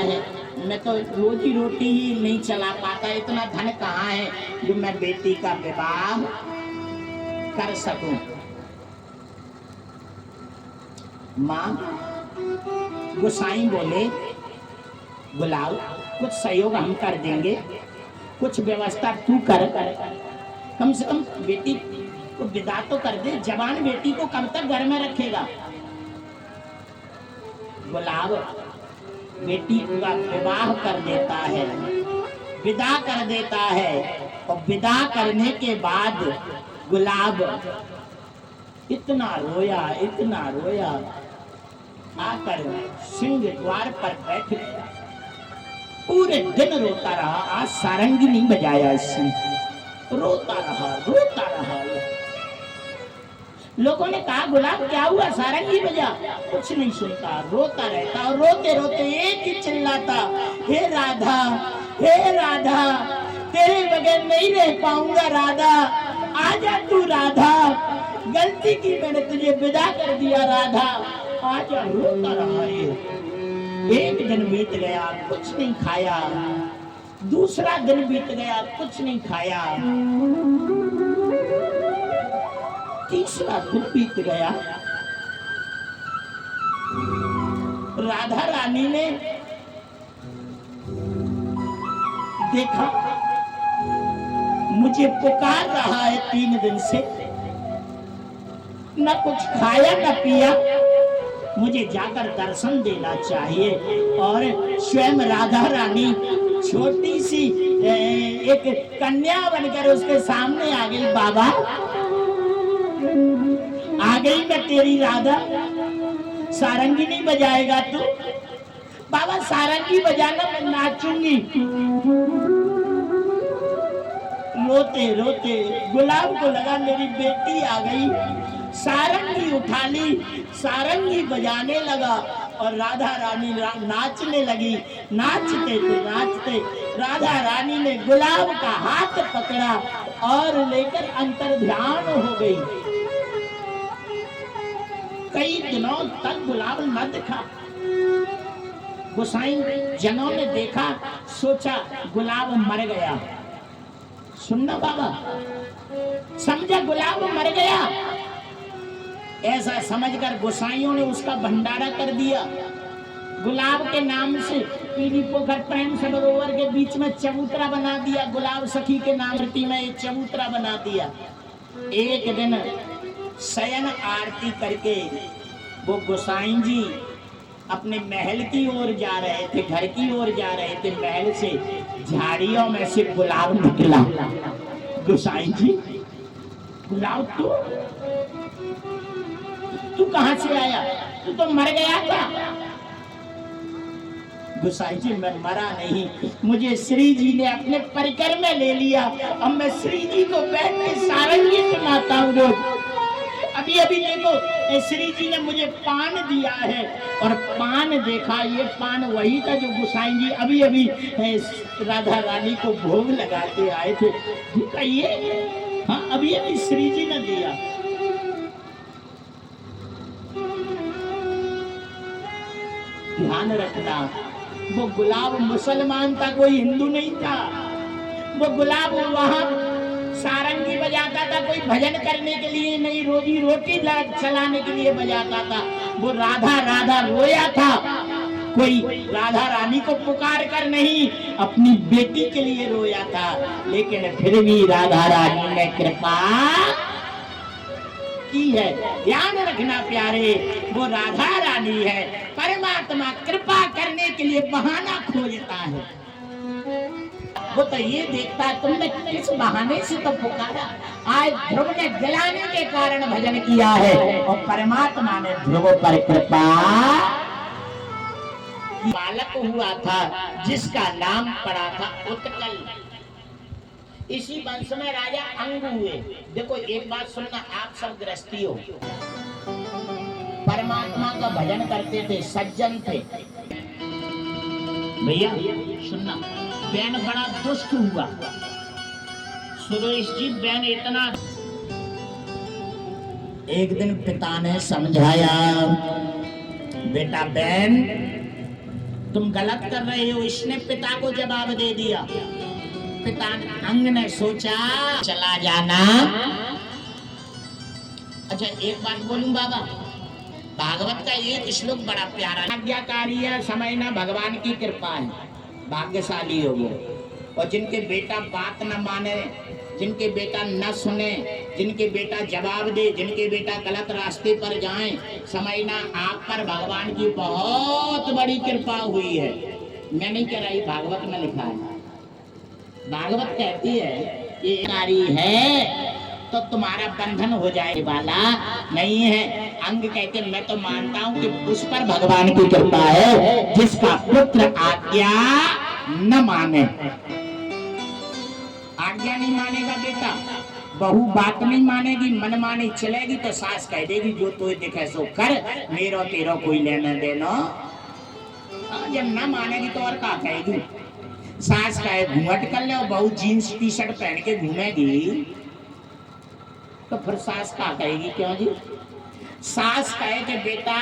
है, मैं तो रोजी रोटी ही नहीं चला पाता, इतना धन कहाँ है जो मैं बेटी का विवाह कर सकूं। मां, गोसाई बोले गुलाब कुछ सहयोग हम कर देंगे, कुछ व्यवस्था तू कर, कम से कम बेटी को विदा तो कर दे, जवान बेटी को कब तक घर में रखेगा। गुलाब बेटी का विवाह कर देता है, विदा कर देता है, और विदा करने के बाद गुलाब इतना रोया, इतना रोया, आकर सिंह द्वार पर बैठ गया, पूरे दिन रोता रहा। आज सारंगी नहीं बजाया इसने, रोता रहा, रोता रहा। लोगों ने कहा गुलाब क्या हुआ, सारंगी बजा, कुछ नहीं सुनता, रोता रहता, और रोते रोते एक ही चिल्लाता, हे राधा, हे राधा, तेरे बगैर नहीं रह पाऊंगा राधा, आजा तू राधा, गलती की मैंने तुझे विदा कर दिया राधा, आजा। रोता रहा है। एक दिन बीत गया, कुछ नहीं खाया, दूसरा दिन बीत गया, कुछ नहीं खाया, तीसरा दिन बीत गया। राधा रानी ने देखा मुझे पुकार रहा है 3 दिन से, न कुछ खाया न पिया, मुझे जाकर दर्शन देना चाहिए। और स्वयं राधा रानी छोटी सी एक कन्या बनकर उसके सामने आ गई। बाबा, आ गई मैं तेरी राधा, सारंगी नहीं बजाएगा तू? बाबा सारंगी बजाना, मैं नाचूंगी। रोते रोते गुलाब को लगा मेरी बेटी आ गई, सारंगी उठा ली, सारंगी बजाने लगा, और राधा रानी नाचने लगी। नाचते थे नाचते राधा रानी ने गुलाब का हाथ पकड़ा और लेकर अंतर ध्यान हो गई। कई दिनों तक गुलाब न दिखा। गोसाई जनों ने देखा, सोचा गुलाब मर गया। सुनना बाबा, समझा गुलाब मर गया। ऐसा समझकर गोसाइयों ने उसका भंडारा कर दिया। गुलाब के नाम से पीली पोखर प्रेम सरोवर के बीच में चबूतरा बना दिया। गुलाब सखी के नाम में एक चबूतरा बना दिया। एक दिन शयन आरती करके वो गोसाई जी अपने महल की ओर जा रहे थे, घर की ओर जा रहे थे। महल से झाड़ियों में से गुलाब निकला। गोसाई जी, गुलाब तू कहां से आया? तू तो मर गया था। गोसाई जी, मैं मरा नहीं, मुझे श्री जी ने अपने परिकर में ले लिया। अब मैं श्री जी को बैठ के सारंगी सुनाता हूँ रोज। अभी अभी देखो, श्री जी ने मुझे पान दिया है, और पान देखा, ये पान वही था जो गोसाई जी अभी अभी राधा रानी को भोग लगाते आए थे। ये हाँ, अभी अभी श्री जी ने दिया। ध्यान रखना, वो गुलाब मुसलमान था, कोई हिंदू नहीं था। वो गुलाब वहां सारंगी बजाता था, कोई भजन करने के लिए नहीं, रोजी रोटी चलाने के लिए बजाता था। वो राधा राधा रोया था, कोई राधा रानी को पुकार कर नहीं, अपनी बेटी के लिए रोया था। लेकिन फिर भी राधा रानी ने कृपा की है। ध्यान रखना प्यारे, वो राधा रानी है। परमात्मा कृपा करने के लिए बहाना खोजता है। वो तो ये देखता है तुमने किस बहाने से तो पुकारा। आज ध्रुव ने जलाने के कारण भजन किया है, और परमात्मा ने ध्रुव पर कृपा। बालक हुआ था जिसका नाम पड़ा था उत्कल। इसी वंश में राजा अंग हुए। देखो एक बात सुनना, आप सब गृहस्थी हो, परमात्मा का भजन करते थे, सज्जन थे। भैया सुनना, बैन बड़ा दुष्ट हुआ। सुरेश जी, बैन इतना। एक दिन पिता ने समझाया, बेटा बैन तुम गलत कर रहे हो। इसने पिता को जवाब दे दिया। पिता अंग ने सोचा चला जाना। अच्छा एक बात बोलूं बाबा, भागवत का एक श्लोक बड़ा प्यारा, आज्ञाकारी है, समझना भगवान की कृपा है, भाग्यशाली हो वो। और जिनके बेटा बात न माने, जिनके बेटा न सुने, जिनके बेटा जवाब दे, जिनके बेटा गलत रास्ते पर जाएं, समझना आप पर भगवान की बहुत बड़ी कृपा हुई है। मैं नहीं कह रही, भागवत में लिखा है। भागवत कहती है ये नारी है तो तुम्हारा बंधन हो जाए वाला नहीं है। अंग कहते मैं तो मानता हूं कि उस पर भगवान की कृपा है जिसका पुत्र आज्ञा न माने। आज्ञा नहीं मानेगा बेटा, बहू बात नहीं मानेगी, मन मानी चलेगी तो सास कह देगी जो तो दिखे सो कर, मेरो तेरो कोई लेना देना। जब ना मानेगी तो और क्या कहेगी। सास कहे घूंघट कर ले और बहू जीन्स टी शर्ट पहन के घूमेगी तो फिर सास क्या कहेगी। क्यों जी? सास कहे कि बेटा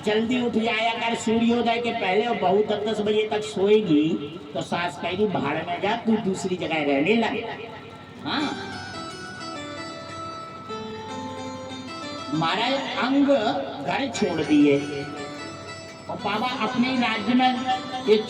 जल्दी उठ जाया कर सूर्योदय के पहले, और बहू 10 बजे तक सोएगी तो सास कहेगी भाड़ में जा, तू दूसरी जगह रहने लग। हाँ हमारा अंग घर छोड़ दिए और बाबा अपने राज्य में एक